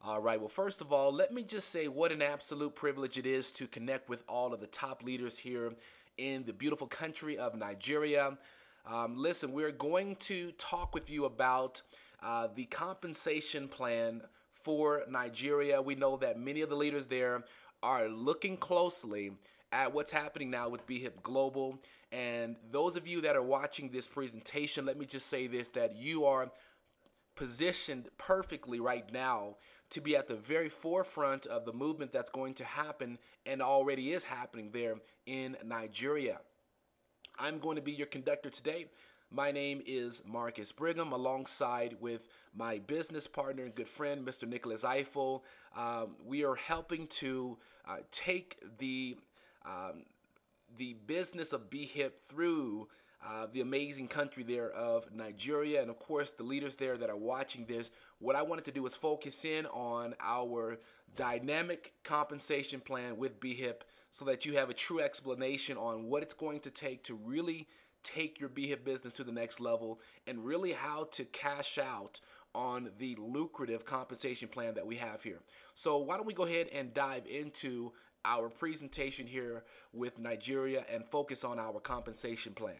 All right, well, first of all, let me just say what an absolute privilege it is to connect with all of the top leaders here in the beautiful country of Nigeria. Listen, we're going to talk with you about the compensation plan for Nigeria. We know that many of the leaders there are looking closely at what's happening now with bHIP Global. And those of you that are watching this presentation, let me just say this, that you are positioned perfectly right now to be at the very forefront of the movement that's going to happen and already is happening there in Nigeria. I'm going to be your conductor today. My name is Marcus Brigham, alongside with my business partner and good friend, Mr. Nicholas Eiffel. We are helping to take the business of bHIP through the amazing country there of Nigeria, and of course the leaders there that are watching this. What I wanted to do is focus in on our dynamic compensation plan with bHIP so that you have a true explanation on what it's going to take to really take your bHIP business to the next level, and really how to cash out on the lucrative compensation plan that we have here. So why don't we go ahead and dive into our presentation here with Nigeria and focus on our compensation plan.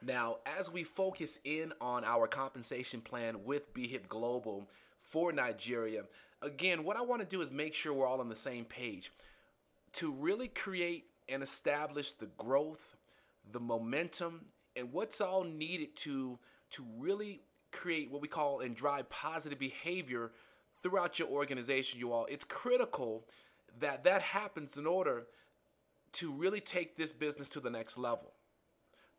Now, as we focus in on our compensation plan with bHIP Global for Nigeria, again, what I want to do is make sure we're all on the same page to really create and establish the growth, the momentum, and what's all needed to really create what we call and drive positive behavior throughout your organization, you all. It's critical that that happens in order to really take this business to the next level.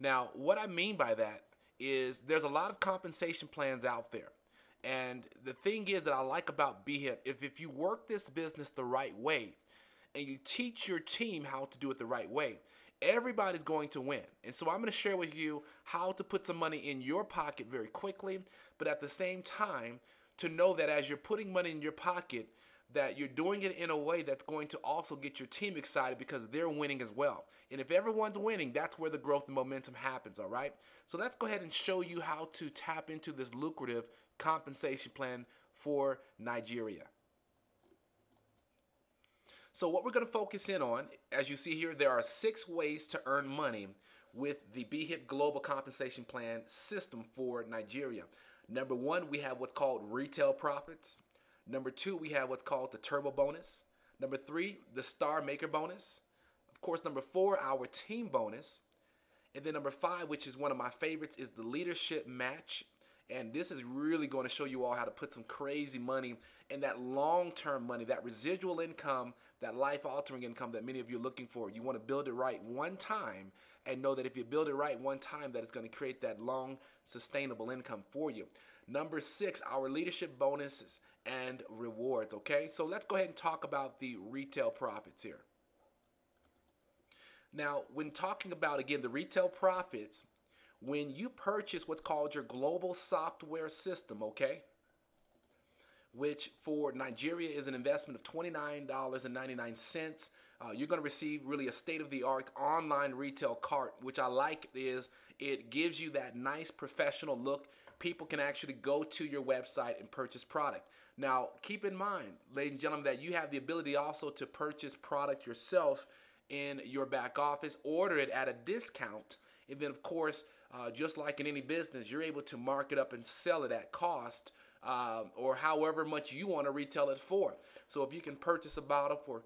Now, what I mean by that is there's a lot of compensation plans out there. And the thing is that I like about bHIP, if you work this business the right way and you teach your team how to do it the right way, everybody's going to win. And so I'm going to share with you how to put some money in your pocket very quickly, but at the same time, to know that as you're putting money in your pocket, that you're doing it in a way that's going to also get your team excited because they're winning as well. And if everyone's winning, that's where the growth and momentum happens, all right? So let's go ahead and show you how to tap into this lucrative compensation plan for Nigeria. So what we're going to focus in on, as you see here, there are 6 ways to earn money with the bHIP Global Compensation Plan system for Nigeria. Number 1, we have what's called retail profits. Number 2, we have what's called the turbo bonus. Number 3, the star maker bonus. Of course, number 4, our team bonus. And then number 5, which is one of my favorites, is the leadership match. And this is really going to show you all how to put some crazy money and that long-term money, that residual income, that life-altering income that many of you are looking for. You want to build it right one time and know that if you build it right one time, that it's going to create that long, sustainable income for you. Number 6, our leadership bonuses and rewards, okay? So let's go ahead and talk about the retail profits here. Now, when talking about, again, the retail profits, when you purchase what's called your global software system, okay, which for Nigeria is an investment of $29.99, you're going to receive really a state-of-the-art online retail cart, which I like is it gives you that nice professional look. People can actually go to your website and purchase product. Now, keep in mind, ladies and gentlemen, that you have the ability also to purchase product yourself in your back office, order it at a discount, and then, of course, just like in any business, you're able to mark it up and sell it at cost or however much you want to retail it for. So if you can purchase a bottle for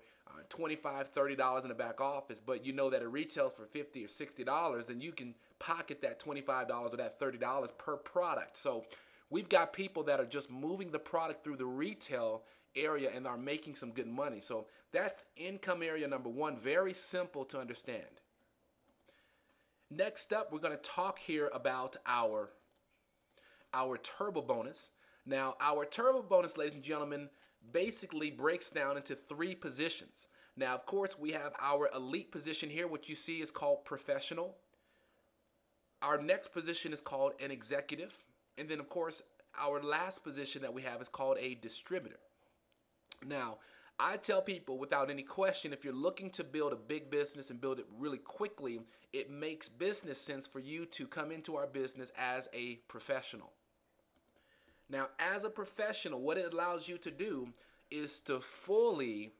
$25, $30 in the back office, but you know that it retails for $50 or $60, then you can pocket that $25 or that $30 per product. So we've got people that are just moving the product through the retail area and are making some good money. So that's income area number 1, very simple to understand. Next up, we're going to talk here about our turbo bonus. Now, our turbo bonus, ladies and gentlemen, basically breaks down into 3 positions. Now, of course, we have our elite position here, which you see is called professional. Our next position is called an executive. And then, of course, our last position that we have is called a distributor. Now, I tell people without any question, if you're looking to build a big business and build it really quickly, it makes business sense for you to come into our business as a professional. Now, as a professional, what it allows you to do is to fully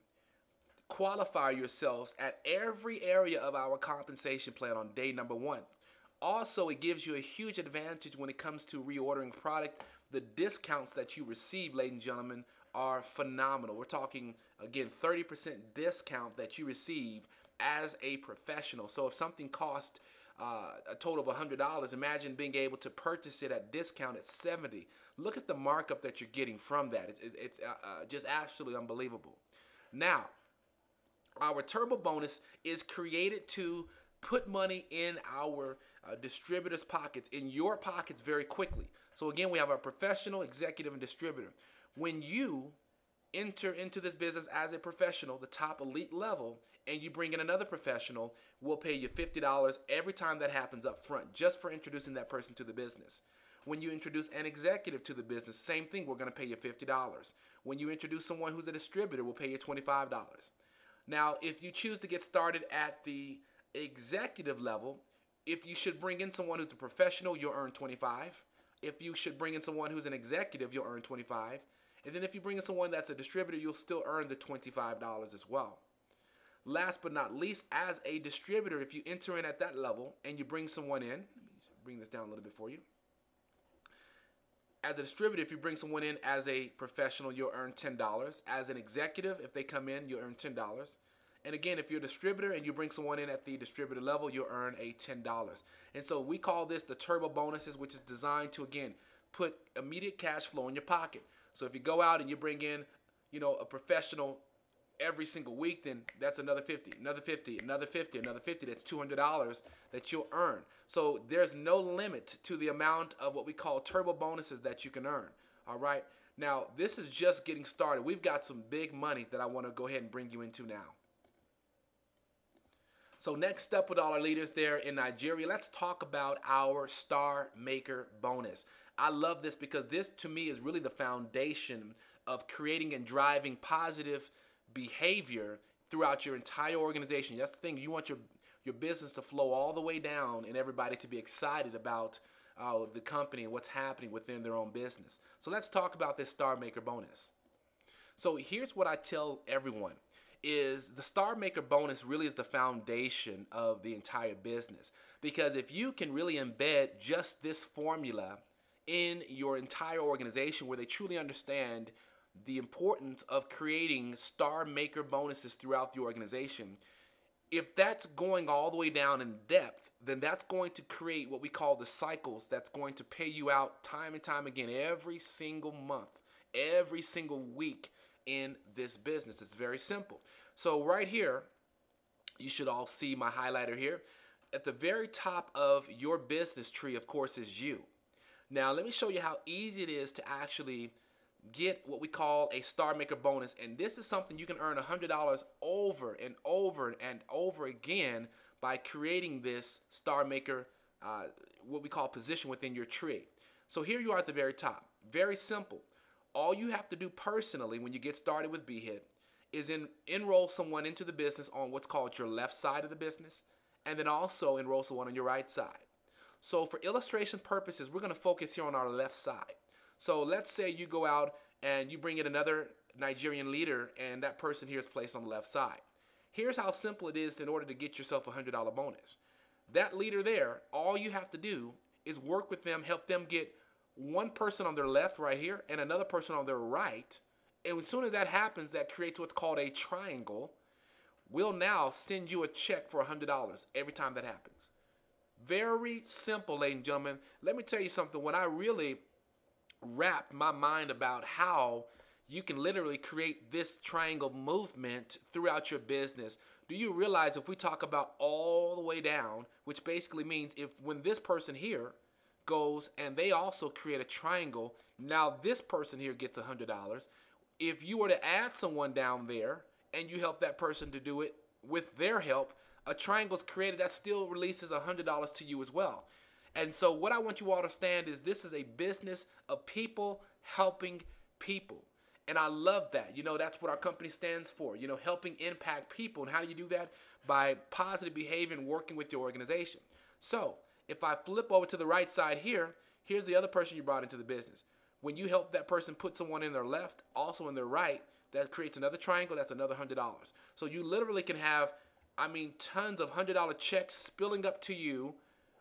qualify yourselves at every area of our compensation plan on day number one. Also, it gives you a huge advantage when it comes to reordering product. The discounts that you receive, ladies and gentlemen, are phenomenal. We're talking, again, 30% discount that you receive as a professional. So if something costs a total of $100, imagine being able to purchase it at discount at $70. Look at the markup that you're getting from that. It's just absolutely unbelievable. Now, our turbo bonus is created to put money in our distributors' pockets, in your pockets very quickly. So again, we have our professional, executive, and distributor. When you enter into this business as a professional, the top elite level, and you bring in another professional, we'll pay you $50 every time that happens up front, just for introducing that person to the business. When you introduce an executive to the business, same thing, we're going to pay you $50. When you introduce someone who's a distributor, we'll pay you $25. Now, if you choose to get started at the executive level, if you should bring in someone who's a professional, you'll earn $25. If you should bring in someone who's an executive, you'll earn $25. And then if you bring in someone that's a distributor, you'll still earn the $25 as well. Last but not least, as a distributor, if you enter in at that level and you bring someone in, let me bring this down a little bit for you. As a distributor, if you bring someone in as a professional, you'll earn $10. As an executive, if they come in, you'll earn $10. And again, if you're a distributor and you bring someone in at the distributor level, you'll earn a $10. And so we call this the turbo bonuses, which is designed to, again, put immediate cash flow in your pocket. So if you go out and you bring in, a professional every single week, then that's another 50, another 50, another 50, another 50. That's $200 that you'll earn. So there's no limit to the amount of what we call turbo bonuses that you can earn. All right. Now, this is just getting started. We've got some big money that I want to go ahead and bring you into now. So next up with all our leaders there in Nigeria, let's talk about our Star Maker bonus. I love this because this, to me, is really the foundation of creating and driving positive behavior throughout your entire organization. That's the thing. You want your business to flow all the way down and everybody to be excited about the company and what's happening within their own business. So let's talk about this Star Maker bonus. So here's what I tell everyone. Is the Star Maker bonus really is the foundation of the entire business. Because if you can really embed just this formula in your entire organization where they truly understand the importance of creating Star Maker bonuses throughout the organization, if that's going all the way down in depth, then that's going to create what we call the cycles that's going to pay you out time and time again every single month, every single week in this business. It's very simple. So right here, you should all see my highlighter here. At the very top of your business tree, of course, is you. Now, let me show you how easy it is to actually get what we call a Star Maker bonus. And this is something you can earn $100 over and over and over again by creating this Star Maker, what we call position within your tree. So here you are at the very top. Very simple. All you have to do personally when you get started with bHIP is enroll someone into the business on what's called your left side of the business, and then also enroll someone on your right side. So for illustration purposes, we're going to focus here on our left side. So let's say you go out and you bring in another Nigerian leader, and that person here is placed on the left side. Here's how simple it is in order to get yourself a $100 bonus. That leader there, all you have to do is work with them, help them get one person on their left right here and another person on their right. And as soon as that happens, that creates what's called a triangle. We'll now send you a check for $100 every time that happens. Very simple, ladies and gentlemen. Let me tell you something. When I really wrapped my mind about how you can literally create this triangle movement throughout your business, do you realize if we talk about all the way down, which basically means if when this person here goes and they also create a triangle, now this person here gets $100. If you were to add someone down there and you help that person to do it with their help, a triangle is created that still releases $100 to you as well. And so what I want you all to understand is this is a business of people helping people. And I love that. That's what our company stands for, helping impact people. And how do you do that? By positive behavior and working with your organization. So if I flip over to the right side here, here's the other person you brought into the business. When you help that person put someone in their left, also in their right, that creates another triangle. That's another $100. So you literally can have, I mean, tons of $100 checks spilling up to you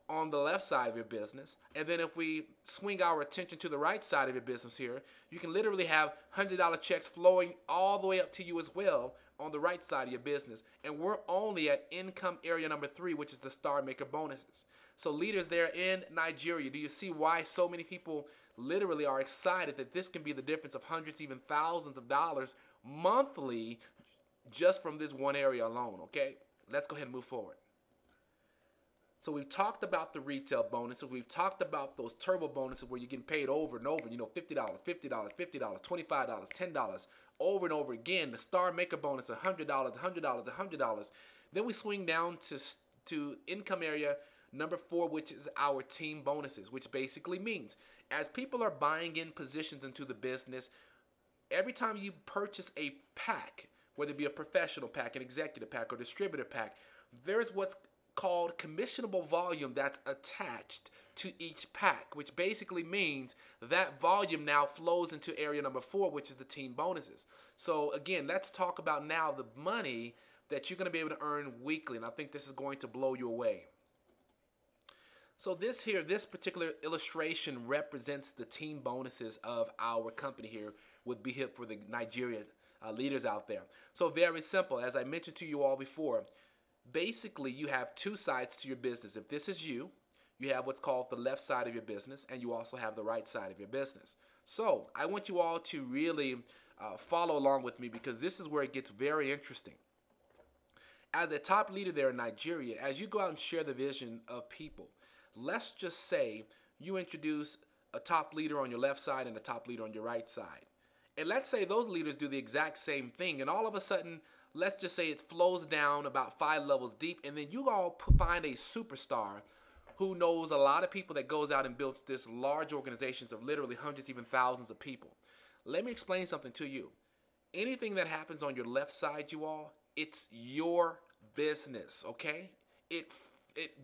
on the left side of your business. And then if we swing our attention to the right side of your business here, you can literally have $100 checks flowing all the way up to you as well on the right side of your business. And we're only at income area number 3, which is the Star Maker bonuses. So leaders there in Nigeria, do you see why so many people literally are excited that this can be the difference of hundreds, even thousands of dollars monthly just from this one area alone, okay? Let's go ahead and move forward. So we've talked about the retail bonuses. We've talked about those turbo bonuses where you're getting paid over and over, you know, $50, $50, $50, $25, $10, over and over again. The Star Maker bonus, $100, $100, $100. Then we swing down to income area number 4, which is our team bonuses, which basically means as people are buying in positions into the business, every time you purchase a pack, whether it be a professional pack, an executive pack, or distributor pack, there's what's called commissionable volume that's attached to each pack, which basically means that volume now flows into area number 4, which is the team bonuses. So again, let's talk about now the money that you're going to be able to earn weekly, and I think this is going to blow you away. So this particular illustration represents the team bonuses of our company here with bHIP for the Nigerian leaders out there. So very simple, as I mentioned to you all before, basically you have 2 sides to your business. If this is you have what's called the left side of your business, and you also have the right side of your business. So I want you all to really follow along with me, because this is where it gets very interesting. As a top leader there in Nigeria, as you go out and share the vision of people, let's just say you introduce a top leader on your left side and a top leader on your right side. And let's say those leaders do the exact same thing, and all of a sudden, let's just say it flows down about 5 levels deep, and then you all find a superstar who knows a lot of people that goes out and builds this large organizations of literally hundreds, even thousands of people. Let me explain something to you. Anything that happens on your left side, you all, it's your business, okay? It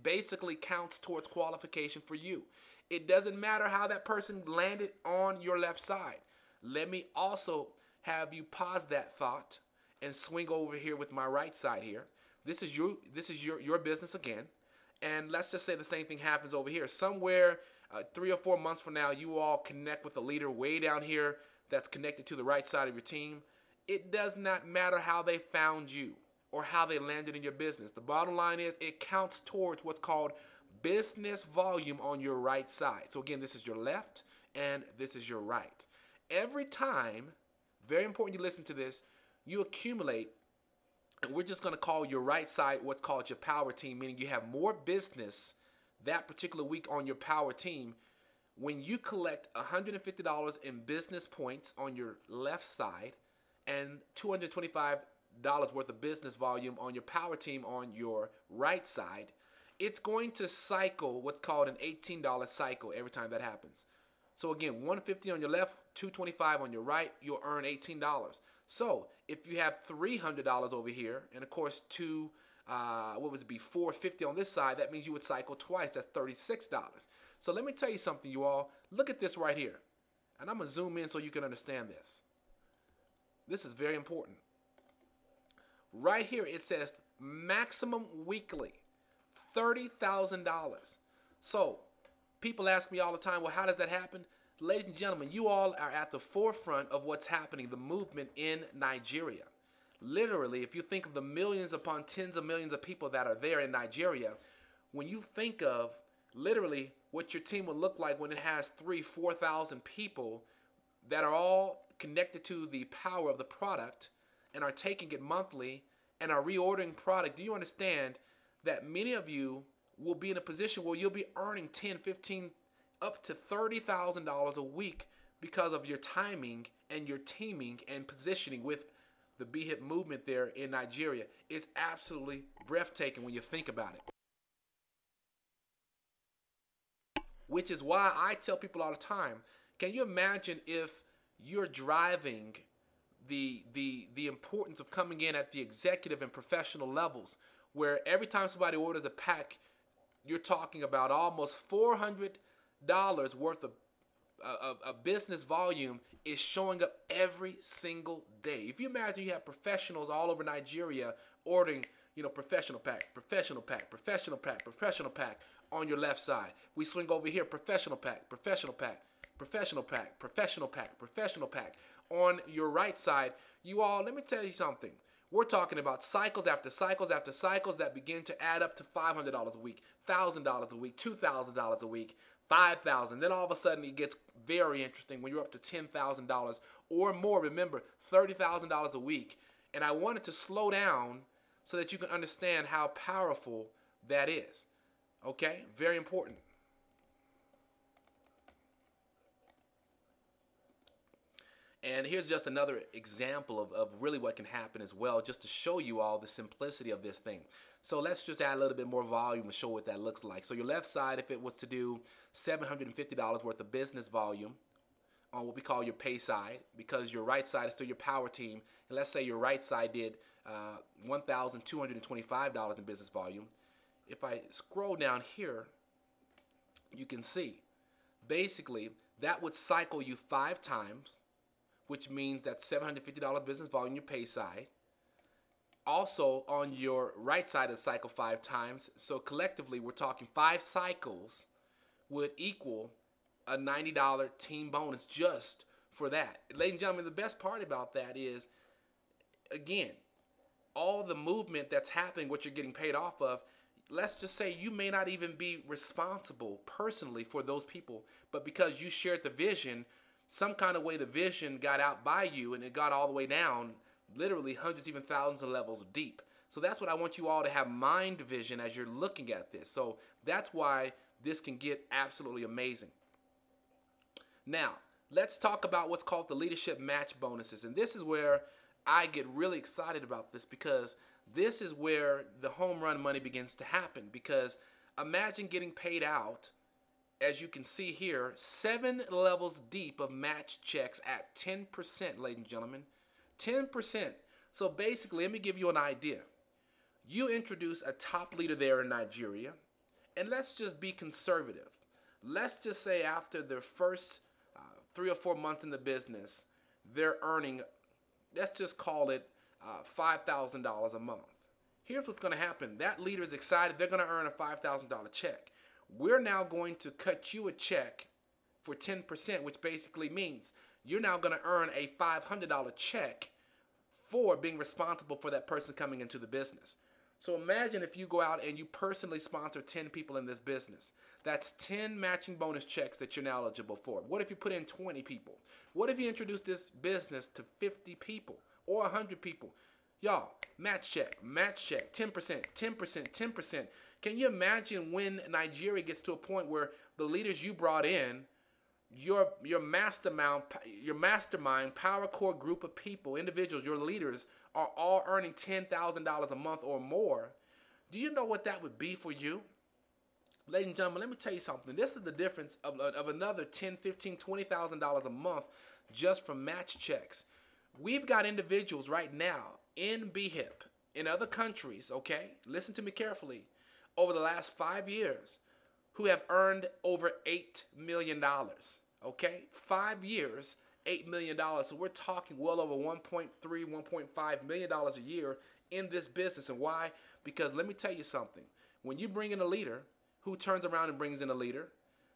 basically counts towards qualification for you. It doesn't matter how that person landed on your left side. Let me also have you pause that thought and swing over here with my right side here. This is your business again. And let's just say the same thing happens over here. Somewhere 3 or 4 months from now, you all connect with a leader way down here that's connected to the right side of your team. It does not matter how they found you or how they landed in your business. The bottom line is it counts towards what's called business volume on your right side. So again, this is your left and this is your right. Every time, very important you listen to this, you accumulate, and we're just going to call your right side what's called your power team, meaning you have more business that particular week on your power team. When you collect $150 in business points on your left side and $225 worth of business volume on your power team on your right side, it's going to cycle what's called an $18 cycle every time that happens. So again, $150 on your left, $225 on your right, you'll earn $18. So if you have $300 over here, and of course $450 on this side, that means you would cycle twice. That's $36. So let me tell you something, you all. Look at this right here. And I'm going to zoom in so you can understand this. This is very important. Right here it says maximum weekly, $30,000. So people ask me all the time, well, how does that happen? Ladies and gentlemen, you all are at the forefront of what's happening, the movement in Nigeria. Literally, if you think of the millions upon tens of millions of people that are there in Nigeria, when you think of literally what your team will look like when it has 3,000, 4,000 people that are all connected to the power of the product and are taking it monthly and are reordering product, do you understand that many of you will be in a position where you'll be earning 10, 15, up to $30,000 a week because of your timing and your teaming and positioning with the bHIP movement there in Nigeria. It's absolutely breathtaking when you think about it. Which is why I tell people all the time, can you imagine if you're driving the importance of coming in at the executive and professional levels, where every time somebody orders a pack, you're talking about almost $400 worth of a business volume is showing up every single day. If you imagine you have professionals all over Nigeria ordering, professional pack, professional pack, professional pack, professional pack on your left side. We swing over here, professional pack, professional pack, professional pack, professional pack, professional pack. On your right side, you all, let me tell you something. We're talking about cycles after cycles after cycles that begin to add up to $500 a week, $1,000 a week, $2,000 a week, $5,000. Then all of a sudden it gets very interesting when you're up to $10,000 or more. Remember, $30,000 a week. And I wanted to slow down so that you can understand how powerful that is. Okay? Very important. And here's just another example of really what can happen as well, just to show you all the simplicity of this thing. So let's just add a little bit more volume and show what that looks like. So your left side, if it was to do $750 worth of business volume on what we call your pay side, because your right side is still your power team, and let's say your right side did $1,225 in business volume. If I scroll down here, you can see basically that would cycle you 5 times, which means that $750 business volume, your pay side. Also on your right side of the cycle 5 times. So collectively, we're talking 5 cycles would equal a $90 team bonus just for that. Ladies and gentlemen, the best part about that is, again, all the movement that's happening, what you're getting paid off of, let's just say you may not even be responsible personally for those people, but because you shared the vision, some kind of way the vision got out by you and it got all the way down, literally hundreds, even thousands of levels deep. So that's what I want you all to have mind vision as you're looking at this. So that's why this can get absolutely amazing. Now, let's talk about what's called the leadership match bonuses. And this is where I get really excited about this, because this is where the home run money begins to happen. Because imagine getting paid out, as you can see here, 7 levels deep of match checks at 10%, ladies and gentlemen. 10%. So basically, let me give you an idea. You introduce a top leader there in Nigeria, and let's just be conservative. Let's just say after their first 3 or 4 months in the business, they're earning, let's just call it $5,000 a month. Here's what's going to happen. That leader is excited. They're going to earn a $5,000 check. We're now going to cut you a check for 10%, which basically means you're now going to earn a $500 check for being responsible for that person coming into the business. So imagine if you go out and you personally sponsor 10 people in this business. That's 10 matching bonus checks that you're now eligible for. What if you put in 20 people? What if you introduce this business to 50 people or 100 people? Y'all, match check, 10%, 10%, 10%. Can you imagine when Nigeria gets to a point where the leaders you brought in, your mastermind power core group of people, individuals, your leaders, are all earning $10,000 a month or more? Do you know what that would be for you? Ladies and gentlemen, let me tell you something. This is the difference of another $10,000, $15,000, $20,000 a month just from match checks. We've got individuals right now in bHIP, in other countries, okay? Listen to me carefully. Over the last 5 years, who have earned over $8 million, okay? 5 years, $8 million. So we're talking well over $1.3, $1.5 million a year in this business. And why? Because let me tell you something. When you bring in a leader, who turns around and brings in a leader?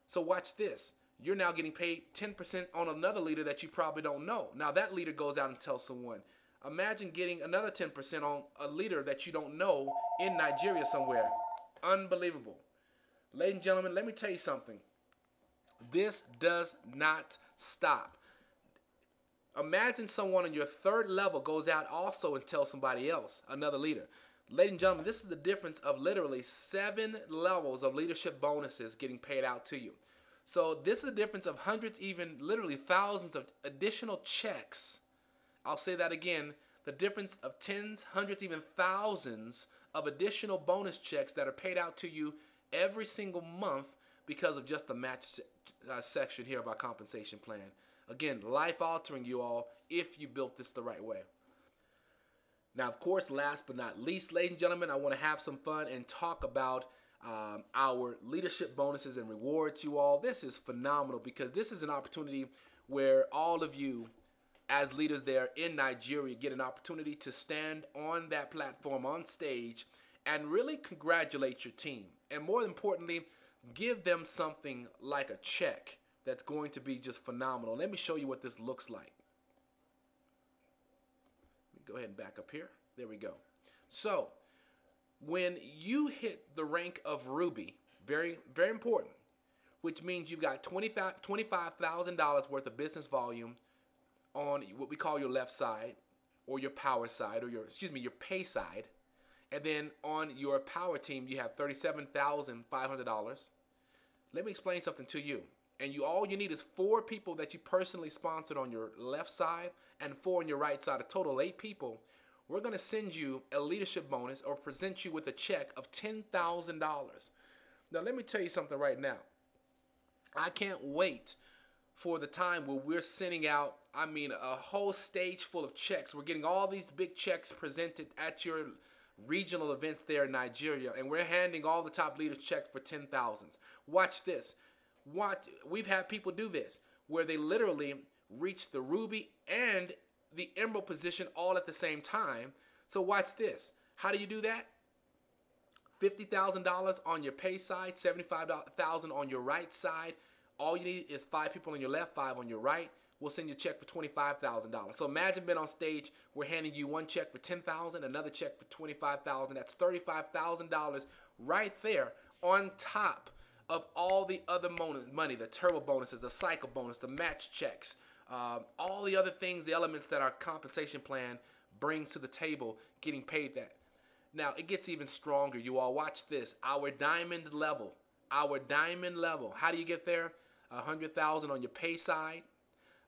So watch this. You're now getting paid 10% on another leader that you probably don't know. Now that leader goes out and tells someone. Imagine getting another 10% on a leader that you don't know in Nigeria somewhere. Unbelievable. Ladies and gentlemen, let me tell you something. This does not stop. Imagine someone on your 3rd level goes out also and tells somebody else, another leader. Ladies and gentlemen, this is the difference of literally 7 levels of leadership bonuses getting paid out to you. So this is the difference of hundreds, even literally thousands of additional checks. I'll say that again. The difference of tens, hundreds, even thousands of additional bonus checks that are paid out to you every single month because of just the match section here of our compensation plan. Again, life-altering, you all, if you built this the right way. Now, of course, last but not least, ladies and gentlemen, I want to have some fun and talk about our leadership bonuses and rewards, you all. This is phenomenal because this is an opportunity where all of you as leaders there in Nigeria get an opportunity to stand on that platform on stage and really congratulate your team. And more importantly, give them something like a check that's going to be just phenomenal. Let me show you what this looks like. Let me go ahead and back up here. There we go. So when you hit the rank of Ruby, very, very important, which means you've got $25,000 worth of business volume on what we call your left side or your power side or your pay side. And then on your power team, you have $37,500. Let me explain something to you. And all you need is 4 people that you personally sponsored on your left side and 4 on your right side, a total of 8 people. We're going to send you a leadership bonus or present you with a check of $10,000. Now, let me tell you something right now. I can't wait for the time where we're sending out, a whole stage full of checks. We're getting all these big checks presented at your regional events there in Nigeria, and we're handing all the top leaders checks for 10,000s. Watch this. We've had people do this where they literally reach the ruby and the emerald position all at the same time. So watch this. How do you do that? $50,000 on your pay side, $75,000 on your right side. All you need is 5 people on your left, 5 on your right. We'll send you a check for $25,000. So imagine being on stage, we're handing you one check for $10,000, another check for $25,000. That's $35,000 right there on top of all the other money, the turbo bonuses, the cycle bonus, the match checks, all the other things, the elements that our compensation plan brings to the table, getting paid that. Now, it gets even stronger. You all watch this. Our diamond level. How do you get there? $100,000 on your pay side,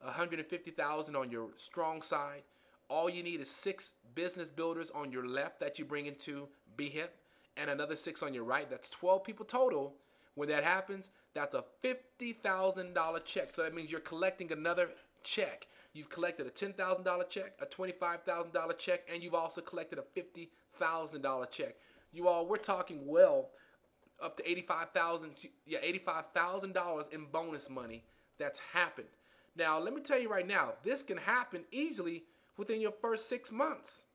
$150,000 on your strong side. All you need is 6 business builders on your left that you bring into bHIP and another 6 on your right. That's 12 people total. When that happens, that's a $50,000 check. So that means you're collecting another check. You've collected a $10,000 check, a $25,000 check, and you've also collected a $50,000 check. You all, we're talking well up to $85,000 in bonus money that's happened. Now, let me tell you right now, this can happen easily within your first 6 months.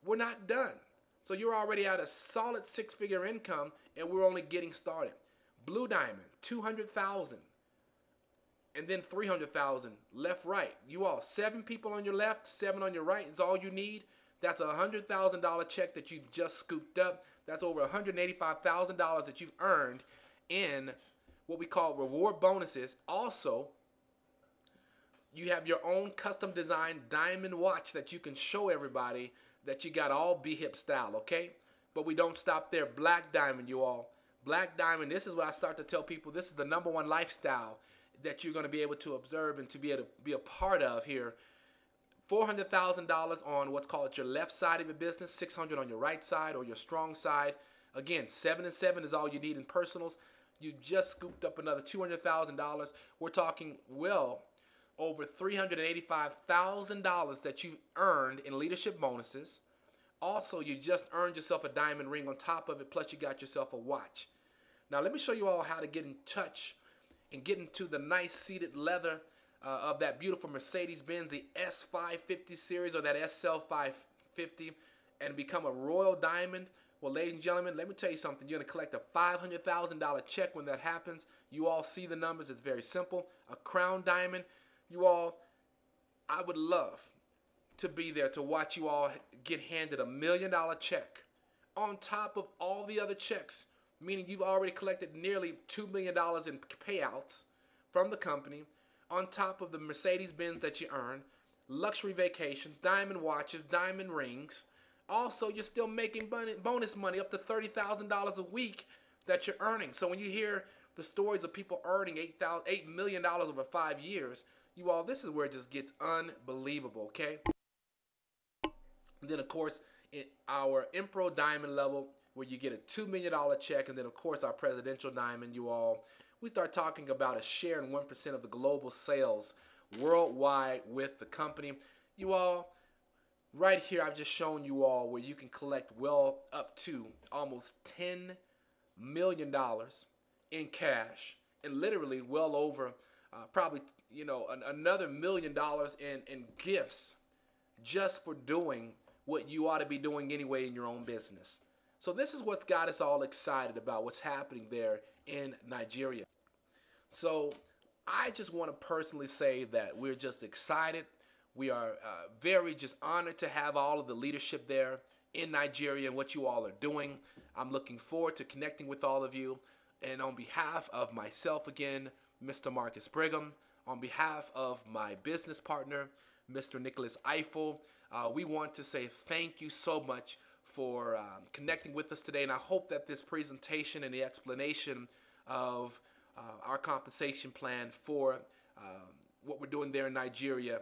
We're not done. So you're already at a solid 6-figure income, and we're only getting started. Blue Diamond, $200,000, and then $300,000 left, right. You all, 7 people on your left, 7 on your right is all you need. That's a $100,000 check that you've just scooped up. That's over $185,000 that you've earned in what we call reward bonuses. Also, you have your own custom designed diamond watch that you can show everybody that you got all bHIP style, okay? But we don't stop there. Black Diamond, you all. Black Diamond, this is what I start to tell people. This is the #1 lifestyle that you're going to be able to observe and to be able to be a part of here. $400,000 on what's called your left side of your business, $600 on your right side or your strong side. Again, 7 and 7 is all you need in personals. You just scooped up another $200,000. We're talking well over $385,000 that you earned in leadership bonuses. Also, you just earned yourself a diamond ring on top of it, plus you got yourself a watch. Now, let me show you all how to get in touch and get into the nice seated leather of that beautiful Mercedes-Benz, the S550 series or that SL550, and become a royal diamond. Well, ladies and gentlemen, let me tell you something. You're going to collect a $500,000 check when that happens. You all see the numbers. It's very simple. A crown diamond. You all, I would love to be there to watch you all get handed $1 million check on top of all the other checks, meaning you've already collected nearly $2 million in payouts from the company, on top of the Mercedes-Benz that you earn, luxury vacations, diamond watches, diamond rings. Also, you're still making bonus money up to $30,000 a week that you're earning. So when you hear the stories of people earning $8 million over 5 years, you all, this is where it just gets unbelievable, okay? And then, of course, in our Emperor Diamond level, where you get a $2 million check, and then, of course, our Presidential Diamond, you all, we start talking about a share in 1% of the global sales worldwide with the company. You all, right here, I've just shown you all where you can collect well up to almost $10 million in cash, and literally well over probably another $1 million in gifts just for doing what you ought to be doing anyway in your own business. So this is what's got us all excited about what's happening there in Nigeria. So I just want to personally say that we're just excited. We are very just honored to have all of the leadership there in Nigeria and what you all are doing. I'm looking forward to connecting with all of you. And on behalf of myself again, Mr. Marcus Brigham, on behalf of my business partner, Mr. Nicholas Eiffel, we want to say thank you so much for connecting with us today. And I hope that this presentation and the explanation of our compensation plan for what we're doing there in Nigeria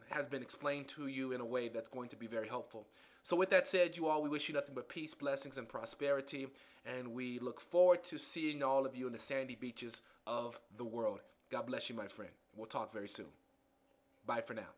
has been explained to you in a way that's going to be very helpful. So with that said, you all, we wish you nothing but peace, blessings, and prosperity. And we look forward to seeing all of you in the sandy beaches of the world. God bless you, my friend. We'll talk very soon. Bye for now.